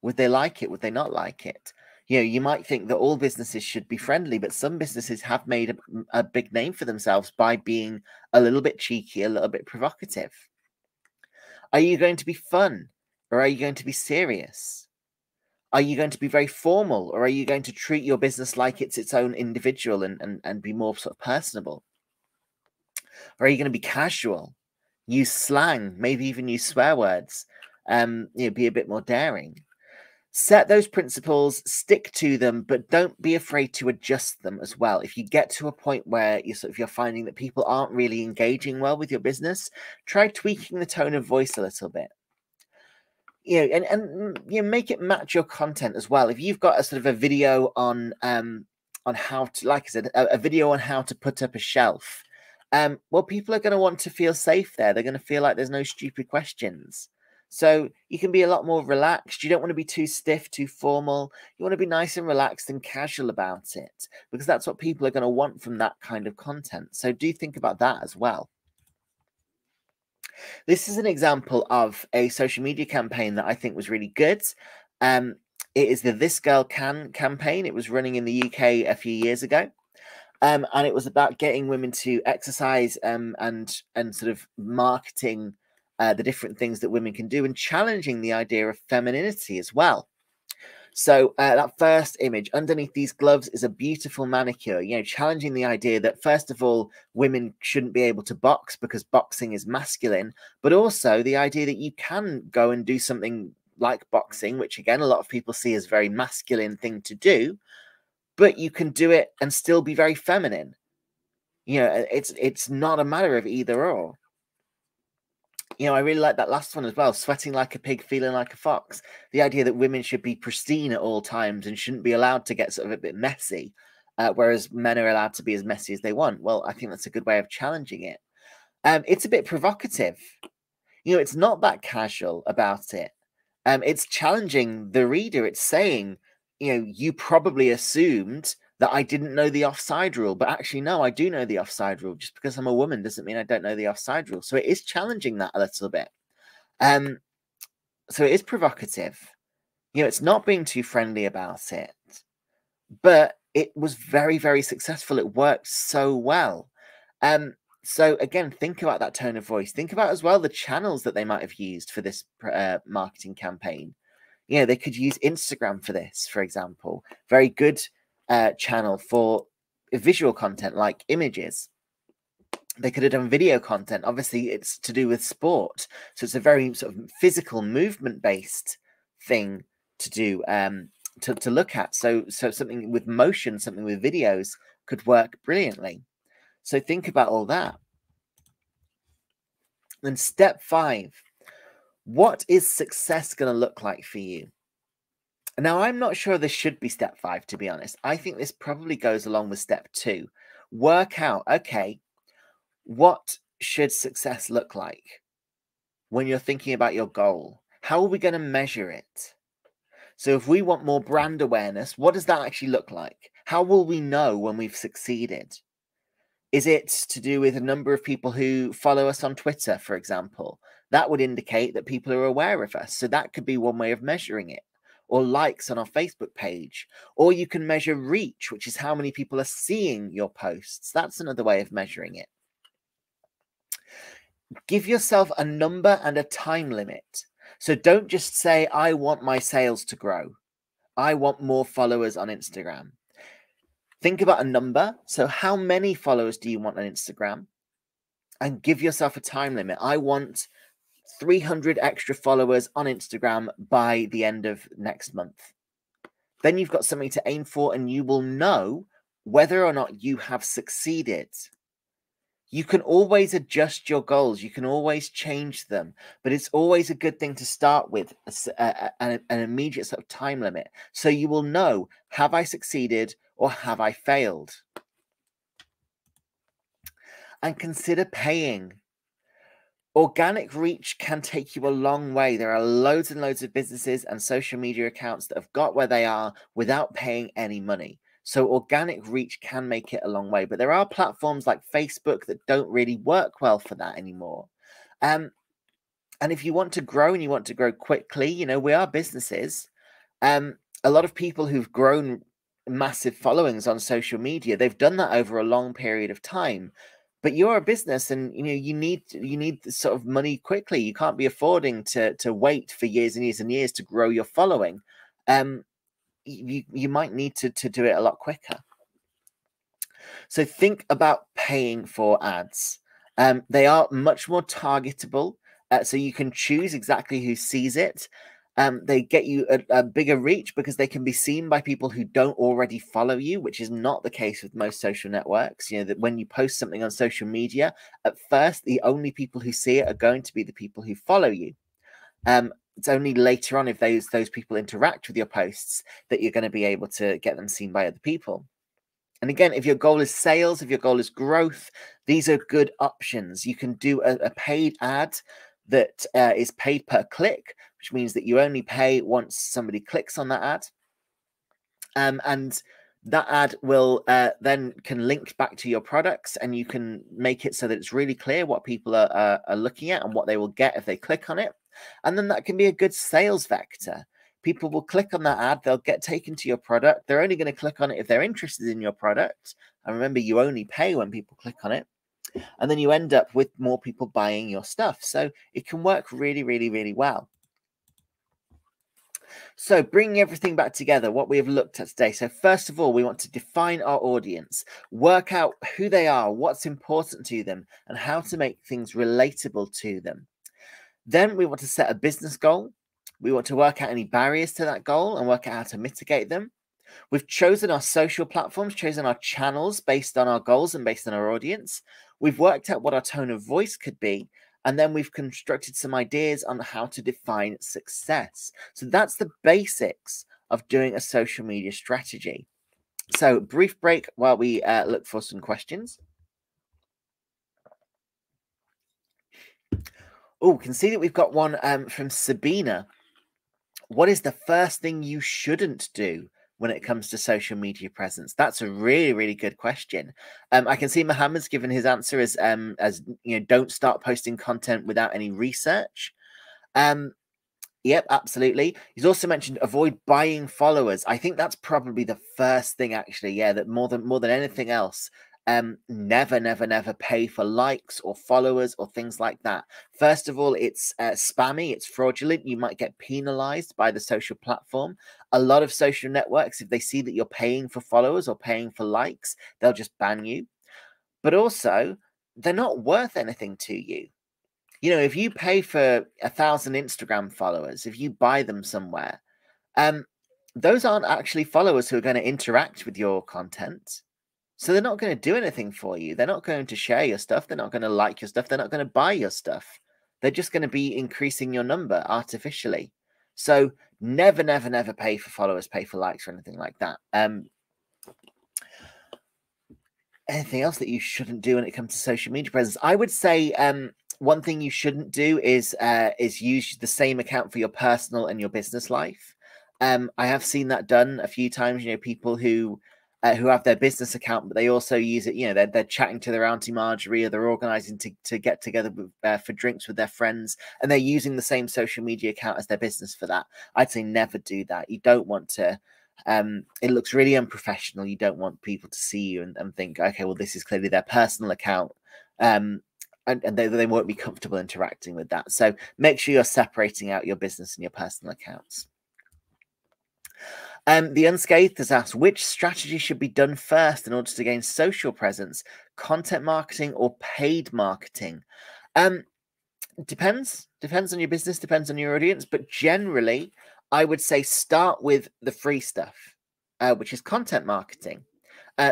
Would they like it? Would they not like it? You know, you might think that all businesses should be friendly, but some businesses have made a big name for themselves by being a little bit cheeky, a little bit provocative. Are you going to be fun, or are you going to be serious? Are you going to be very formal, or are you going to treat your business like it's its own individual and be more sort of personable? Or are you going to be casual, use slang, maybe even use swear words, you know, be a bit more daring? Set those principles, stick to them, but don't be afraid to adjust them as well. If you get to a point where you're finding that people aren't really engaging well with your business, try tweaking the tone of voice a little bit. You know, and you know, make it match your content as well. If you've got a sort of a video on how to, like I said, a video on how to put up a shelf, well, people are going to want to feel safe there. They're going to feel like there's no stupid questions. So you can be a lot more relaxed. You don't want to be too stiff, too formal. You want to be nice and relaxed and casual about it, because that's what people are going to want from that kind of content. So do think about that as well. This is an example of a social media campaign that I think was really good. It is the This Girl Can campaign. It was running in the UK a few years ago. And it was about getting women to exercise and sort of marketing the different things that women can do and challenging the idea of femininity as well. So that first image underneath these gloves is a beautiful manicure, you know, challenging the idea that, first of all, women shouldn't be able to box because boxing is masculine, but also the idea that you can go and do something like boxing, which again, a lot of people see as a very masculine thing to do, but you can do it and still be very feminine. You know, it's not a matter of either or. You know, I really like that last one as well. Sweating like a pig, feeling like a fox. The idea that women should be pristine at all times and shouldn't be allowed to get sort of a bit messy, whereas men are allowed to be as messy as they want. Well, I think that's a good way of challenging it. It's a bit provocative. You know, it's not that casual about it. It's challenging the reader. It's saying, you know, you probably assumed that I didn't know the offside rule, but actually, no, I do know the offside rule. Just because I'm a woman doesn't mean I don't know the offside rule. So it is challenging that a little bit. So it is provocative. You know, it's not being too friendly about it, but it was very, very successful. It worked so well. So again, think about that tone of voice. Think about as well the channels that they might have used for this marketing campaign. You know, they could use Instagram for this, for example. Very good channel for visual content like images. They could have done video content. Obviously, it's to do with sport. So it's a very sort of physical movement-based thing to do, to look at. So something with motion, something with videos could work brilliantly. So think about all that. Then step 5, what is success going to look like for you? Now, I'm not sure this should be step 5, to be honest. I think this probably goes along with step 2. Work out, okay, what should success look like when you're thinking about your goal? How are we going to measure it? So if we want more brand awareness, what does that actually look like? How will we know when we've succeeded? Is it to do with a number of people who follow us on Twitter, for example? That would indicate that people are aware of us. So that could be one way of measuring it. Or likes on our Facebook page. Or you can measure reach, which is how many people are seeing your posts. That's another way of measuring it. Give yourself a number and a time limit. So don't just say, I want my sales to grow. I want more followers on Instagram. Think about a number. So how many followers do you want on Instagram? And give yourself a time limit. I want 300 extra followers on Instagram by the end of next month. Then you've got something to aim for, and you will know whether or not you have succeeded. You can always adjust your goals. You can always change them, but it's always a good thing to start with an immediate sort of time limit. So you will know, have I succeeded or have I failed? And consider paying. Organic reach can take you a long way. There are loads and loads of businesses and social media accounts that have got where they are without paying any money. So organic reach can make it a long way. But there are platforms like Facebook that don't really work well for that anymore. And if you want to grow and you want to grow quickly, you know, we are businesses. A lot of people who've grown massive followings on social media, they've done that over a long period of time. But you're a business, and you know you need sort of money quickly. You can't be affording to wait for years and years and years to grow your following. You might need to do it a lot quicker. So think about paying for ads. They are much more targetable, so you can choose exactly who sees it. They get you a bigger reach because they can be seen by people who don't already follow you, which is not the case with most social networks. You know, that when you post something on social media, at first, the only people who see it are going to be the people who follow you. It's only later on, if those people interact with your posts, that you're going to be able to get them seen by other people. And again, if your goal is sales, if your goal is growth, these are good options. You can do a paid ad that is paid per click, which means that you only pay once somebody clicks on that ad. And that ad will then can link back to your products, and you can make it so that it's really clear what people are looking at and what they will get if they click on it. And then that can be a good sales vector. People will click on that ad, they'll get taken to your product. They're only going to click on it if they're interested in your product. And remember, you only pay when people click on it. And then you end up with more people buying your stuff. So it can work really, really, really well. So bringing everything back together, what we have looked at today. So first of all, we want to define our audience, work out who they are, what's important to them, and how to make things relatable to them. Then we want to set a business goal. We want to work out any barriers to that goal and work out how to mitigate them. We've chosen our social platforms, chosen our channels based on our goals and based on our audience. We've worked out what our tone of voice could be. And then we've constructed some ideas on how to define success. So that's the basics of doing a social media strategy. So brief break while we look for some questions. Oh, can see that we've got one from Sabina. What is the first thing you shouldn't do when it comes to social media presence? That's a really, really good question. I can see Mohammed's given his answer as you know, don't start posting content without any research. Yep, absolutely. He's also mentioned avoid buying followers. I think that's probably the first thing, actually. Yeah, that more than anything else. Never pay for likes or followers or things like that. First of all, it's spammy, it's fraudulent. You might get penalized by the social platform. A lot of social networks, if they see that you're paying for followers or paying for likes, they'll just ban you. But also, they're not worth anything to you. You know, if you pay for 1,000 Instagram followers, if you buy them somewhere, those aren't actually followers who are going to interact with your content. So they're not going to do anything for you. They're not going to share your stuff. They're not going to like your stuff. They're not going to buy your stuff. They're just going to be increasing your number artificially. So never pay for followers, pay for likes or anything like that. Anything else that you shouldn't do when it comes to social media presence? I would say one thing you shouldn't do is use the same account for your personal and your business life. I have seen that done a few times. You know, people who have their business account, but they also use it. You know, they're chatting to their Auntie Marjorie, or they're organizing to get together for drinks with their friends, and they're using the same social media account as their business for that. I'd say never do that. You don't want to. It looks really unprofessional. You don't want people to see you and think, okay, well, this is clearly their personal account. And they won't be comfortable interacting with that. So make sure you're separating out your business and your personal accounts. The Unscathed has asked, which strategy should be done first in order to gain social presence, content marketing or paid marketing? Depends on your business, depends on your audience, but generally I would say start with the free stuff, which is content marketing.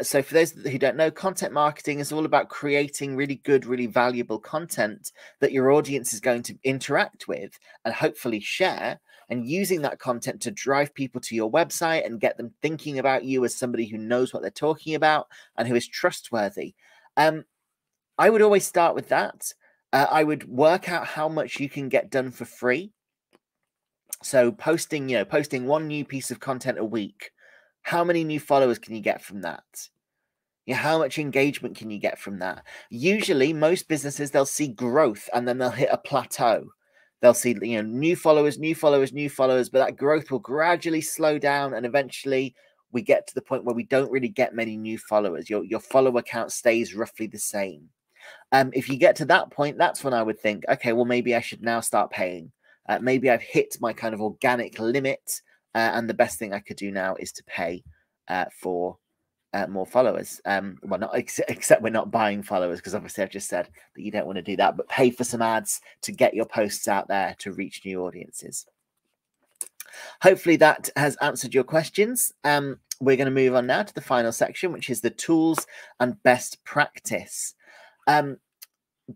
So for those who don't know, content marketing is all about creating really good, really valuable content that your audience is going to interact with and hopefully share, and using that content to drive people to your website and get them thinking about you as somebody who knows what they're talking about and who is trustworthy. I would always start with that. I would work out how much you can get done for free. So posting one new piece of content a week. How many new followers can you get from that? Yeah, how much engagement can you get from that? Usually, most businesses, they'll see growth and then they'll hit a plateau. They'll see, new followers, but that growth will gradually slow down, and eventually we get to the point where we don't really get many new followers. Your follower count stays roughly the same. If you get to that point, that's when I would think, okay, well, maybe I should now start paying. Maybe I've hit my kind of organic limit, and the best thing I could do now is to pay for more followers. Well, not except we're not buying followers, because obviously I've just said that you don't want to do that, but pay for some ads to get your posts out there to reach new audiences. Hopefully that has answered your questions. We're going to move on now to the final section, which is the tools and best practice.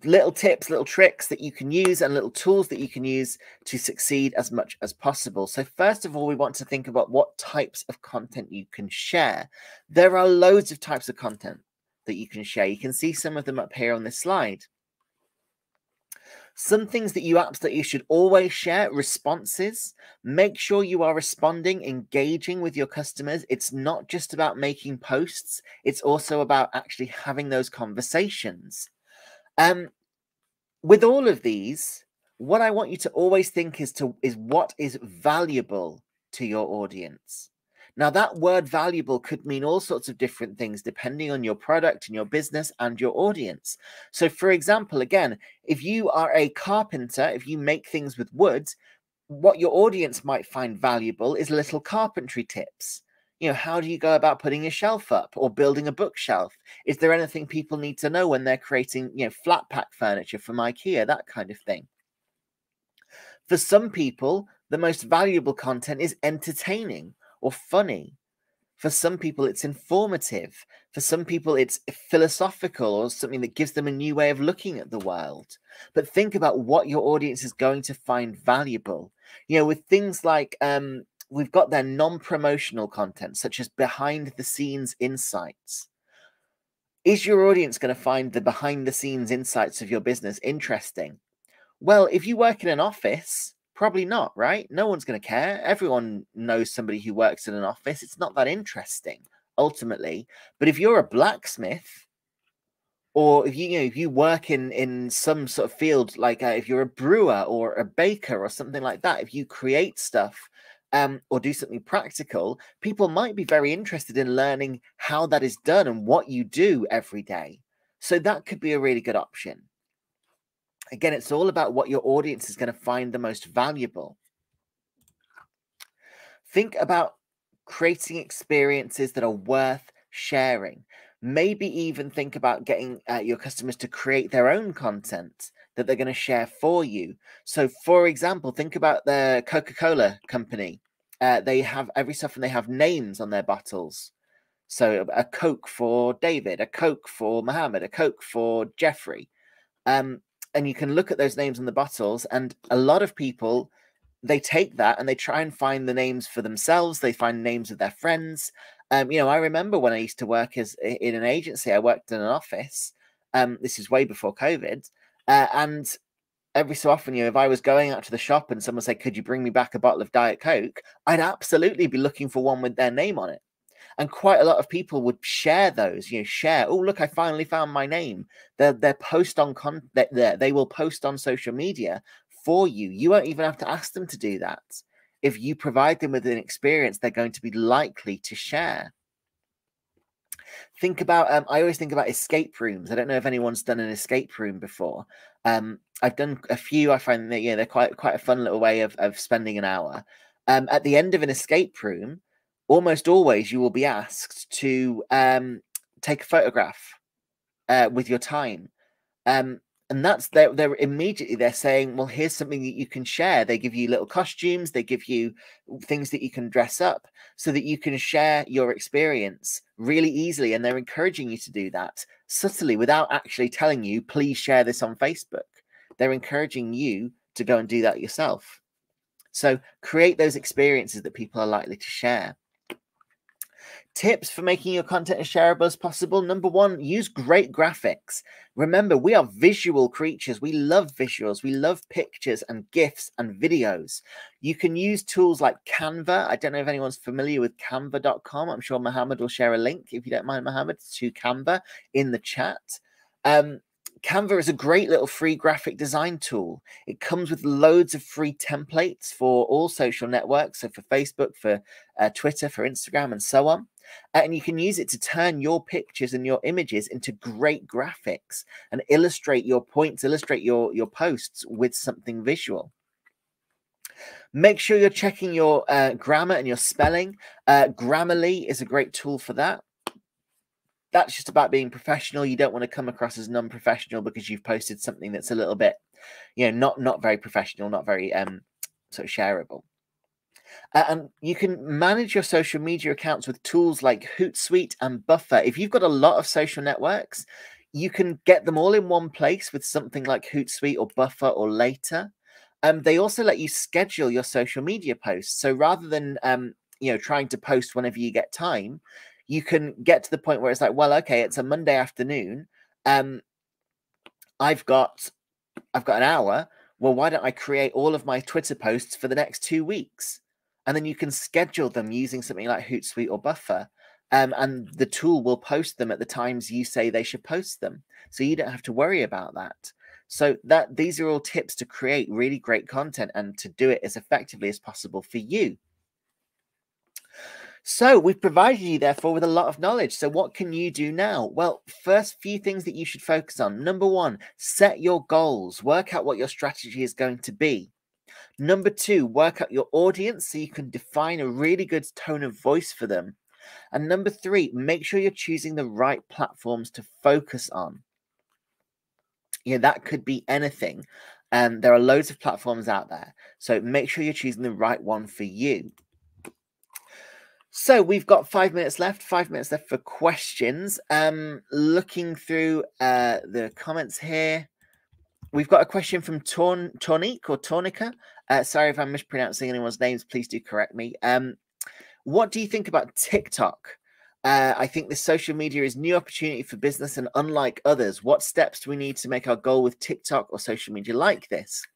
Little tips, little tricks that you can use, and little tools that you can use to succeed as much as possible. So first of all, we want to think about what types of content you can share. There are loads of types of content that you can share. You can see some of them up here on this slide. Some things that you absolutely should always share: responses. Make sure you are responding, engaging with your customers. It's not just about making posts. It's also about actually having those conversations. With all of these, what I want you to always think is what is valuable to your audience. Now, that word valuable could mean all sorts of different things depending on your product and your business and your audience. So, for example, again, if you are a carpenter, if you make things with wood, what your audience might find valuable is little carpentry tips. You know, how do you go about putting a shelf up or building a bookshelf? Is there anything people need to know when they're creating, you know, flat pack furniture from IKEA, that kind of thing? For some people, the most valuable content is entertaining or funny. For some people, it's informative. For some people, it's philosophical or something that gives them a new way of looking at the world. But think about what your audience is going to find valuable. You know, with things like we've got their non-promotional content, such as behind the scenes insights. Is your audience going to find the behind the scenes insights of your business interesting? Well, if you work in an office, probably not, right? No one's going to care. Everyone knows somebody who works in an office. It's not that interesting, ultimately. But if you're a blacksmith, or if you work in some sort of field, like if you're a brewer or a baker or something like that, if you create stuff or do something practical, people might be very interested in learning how that is done and what you do every day. So that could be a really good option. Again, it's all about what your audience is going to find the most valuable. Think about creating experiences that are worth sharing. Maybe even think about getting your customers to create their own content that they're going to share for you. So, for example, think about the Coca-Cola company. They have every so often they have names on their bottles. So, a Coke for David, a Coke for Mohammed, a Coke for Jeffrey. And you can look at those names on the bottles, and a lot of people, they take that and they try and find the names for themselves. They find names of their friends. You know, I remember when I used to work in an agency, I worked in an office. This is way before COVID. And every so often, you know, if I was going out to the shop and someone said, "Could you bring me back a bottle of Diet Coke?" I'd absolutely be looking for one with their name on it. And quite a lot of people would share those, you know, share, "Oh, look, I finally found my name." They'll post on they will post on social media for you. You won't even have to ask them to do that. If you provide them with an experience, they're going to be likely to share. Think about, I always think about escape rooms. I don't know if anyone's done an escape room before. I've done a few. I find that, they're quite a fun little way of spending an hour. At the end of an escape room, almost always you will be asked to take a photograph with your time. And that's they're immediately they're saying, well, here's something that you can share. They give you little costumes, they give you things that you can dress up so that you can share your experience really easily. And they're encouraging you to do that subtly without actually telling you, please share this on Facebook. They're encouraging you to go and do that yourself. So create those experiences that people are likely to share. Tips for making your content as shareable as possible. Number one, use great graphics. Remember, we are visual creatures. We love visuals. We love pictures and GIFs and videos. You can use tools like Canva. I don't know if anyone's familiar with canva.com. I'm sure Mohammed will share a link, if you don't mind, Mohammed, to Canva in the chat. Canva is a great little free graphic design tool. It comes with loads of free templates for all social networks. So for Facebook, for Twitter, for Instagram, and so on. And you can use it to turn your pictures and your images into great graphics and illustrate your points, illustrate your posts with something visual. Make sure you're checking your grammar and your spelling. Grammarly is a great tool for that. That's just about being professional. You don't want to come across as non-professional because you've posted something that's a little bit, not very professional, not very sort of shareable. And you can manage your social media accounts with tools like Hootsuite and Buffer. If you've got a lot of social networks, you can get them all in one place with something like Hootsuite or Buffer or Later. They also let you schedule your social media posts. So rather than trying to post whenever you get time, you can get to the point where it's like, well, okay, it's a Monday afternoon. I've got an hour. Well, why don't I create all of my Twitter posts for the next 2 weeks? And then you can schedule them using something like Hootsuite or Buffer. And the tool will post them at the times you say they should post them. So you don't have to worry about that. So these are all tips to create really great content and to do it as effectively as possible for you. So we've provided you, therefore, with a lot of knowledge. So what can you do now? Well, first few things that you should focus on. Number one, set your goals. Work out what your strategy is going to be. Number 2, work out your audience so you can define a really good tone of voice for them. And number 3, make sure you're choosing the right platforms to focus on. That could be anything. There are loads of platforms out there. So make sure you're choosing the right one for you. So we've got 5 minutes left, 5 minutes left for questions. Looking through the comments here. We've got a question from Tornik or Tornica. Sorry if I'm mispronouncing anyone's names. Please do correct me. What do you think about TikTok? I think this social media is a new opportunity for business, and unlike others, what steps do we need to make our goal with TikTok or social media like this?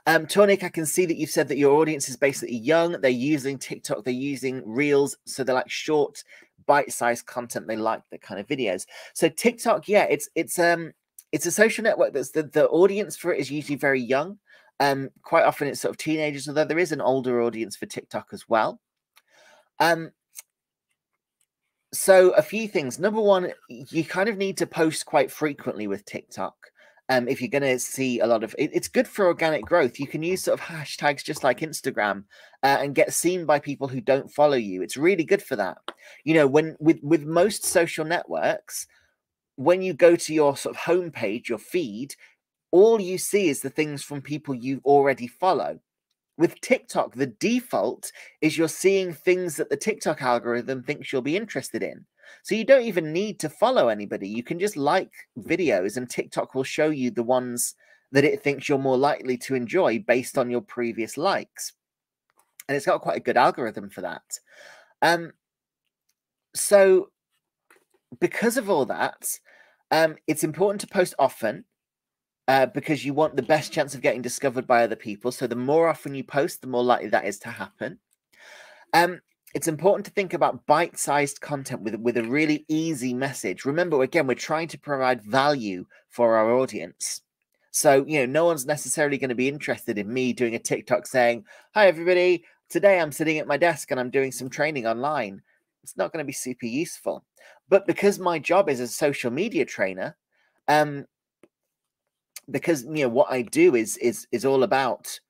Tornik, I can see that you've said that your audience is basically young. They're using TikTok. They're using Reels. So they're like short, bite-sized content. They like the kind of videos. So TikTok, yeah, it's a social network that's the audience for it is usually very young. Quite often it's sort of teenagers, although there is an older audience for TikTok as well. So a few things. Number one, you kind of need to post quite frequently with TikTok. If you're going to see a lot of it's good for organic growth. You can use sort of hashtags just like Instagram and get seen by people who don't follow you. It's really good for that. When with most social networks, when you go to your sort of homepage, your feed, all you see is the things from people you already follow. With TikTok, the default is you're seeing things that the TikTok algorithm thinks you'll be interested in. So you don't even need to follow anybody. You can just like videos and TikTok will show you the ones that it thinks you're more likely to enjoy based on your previous likes. And it's got quite a good algorithm for that. So because of all that, it's important to post often. Because you want the best chance of getting discovered by other people. So the more often you post, the more likely that is to happen. It's important to think about bite-sized content with a really easy message. Remember, again, we're trying to provide value for our audience. So, no one's necessarily going to be interested in me doing a TikTok saying, "Hi, everybody. Today I'm sitting at my desk and I'm doing some training online." It's not going to be super useful. But because my job is a social media trainer, because what I do is all about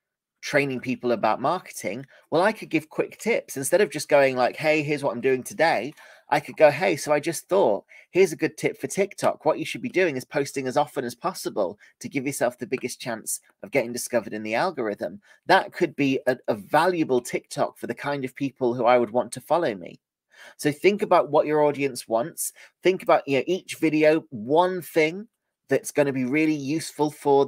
training people about marketing. Well, I could give quick tips instead of just going like, "Hey, here's what I'm doing today." I could go, "Hey, so I just thought, here's a good tip for TikTok. What you should be doing is posting as often as possible to give yourself the biggest chance of getting discovered in the algorithm." That could be a valuable TikTok for the kind of people who I would want to follow me. So think about what your audience wants. Think about each video, one thing that's going to be really useful for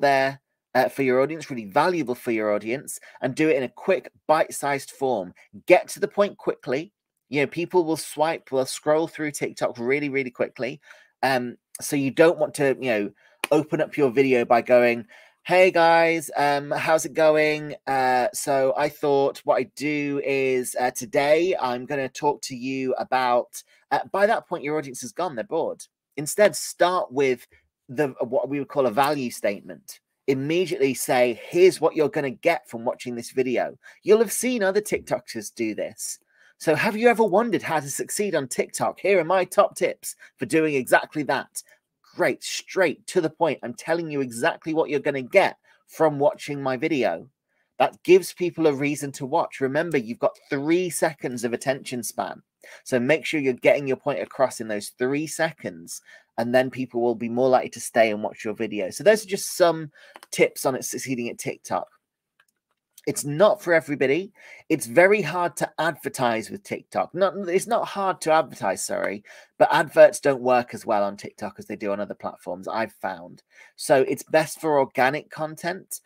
your audience, really valuable for your audience, and do it in a quick, bite-sized form. Get to the point quickly. People will scroll through TikTok really, really quickly. So you don't want to, open up your video by going, "Hey guys, how's it going? So I thought what I do is today I'm going to talk to you about." By that point, your audience is gone; they're bored. Instead, start with what we would call a value statement. Immediately say, "Here's what you're going to get from watching this video." You'll have seen other TikTokers do this. So have you ever wondered how to succeed on TikTok? Here are my top tips for doing exactly that. Great, straight to the point. I'm telling you exactly what you're going to get from watching my video. That gives people a reason to watch. Remember, you've got 3 seconds of attention span. So make sure you're getting your point across in those 3 seconds, and then people will be more likely to stay and watch your video. So those are just some tips on succeeding at TikTok. It's not for everybody. It's very hard to advertise with TikTok. It's not hard to advertise, sorry, but adverts don't work as well on TikTok as they do on other platforms, I've found. So it's best for organic content.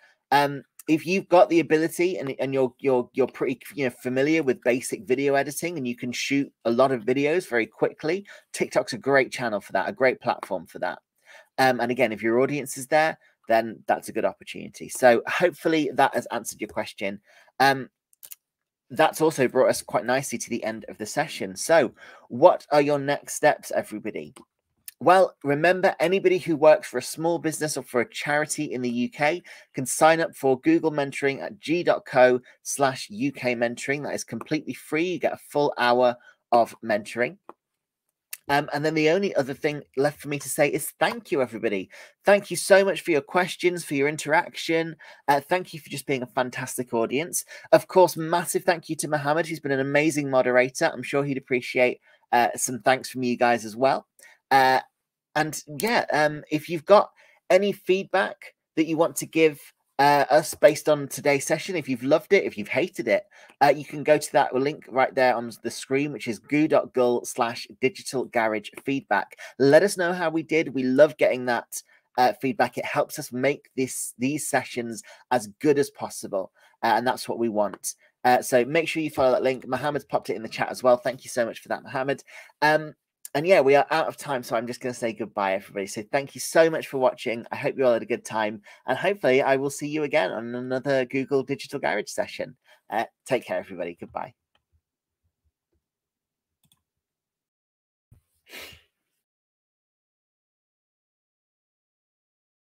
If you've got the ability and you're pretty familiar with basic video editing and you can shoot a lot of videos very quickly, TikTok's a great channel for that, a great platform for that. And again, if your audience is there, then that's a good opportunity. So hopefully that has answered your question. That's also brought us quite nicely to the end of the session. So what are your next steps, everybody? Well, remember, anybody who works for a small business or for a charity in the UK can sign up for Google Mentoring at g.co/UK mentoring. That is completely free. You get a full hour of mentoring. And then the only other thing left for me to say is thank you, everybody. Thank you so much for your questions, for your interaction. Thank you for just being a fantastic audience. Of course, massive thank you to Mohammed, who's been an amazing moderator. I'm sure he'd appreciate some thanks from you guys as well. And yeah, if you've got any feedback that you want to give us based on today's session, if you've loved it, if you've hated it, you can go to that link right there on the screen, which is goo.gul/digital garage feedback. Let us know how we did. We love getting that feedback. It helps us make these sessions as good as possible, and that's what we want. So make sure you follow that link. Mohammed's popped it in the chat as well. Thank you so much for that, Mohammed. And yeah, we are out of time, so I'm just going to say goodbye, everybody. So thank you so much for watching. I hope you all had a good time, and hopefully I will see you again on another Google Digital Garage session. Take care, everybody. Goodbye.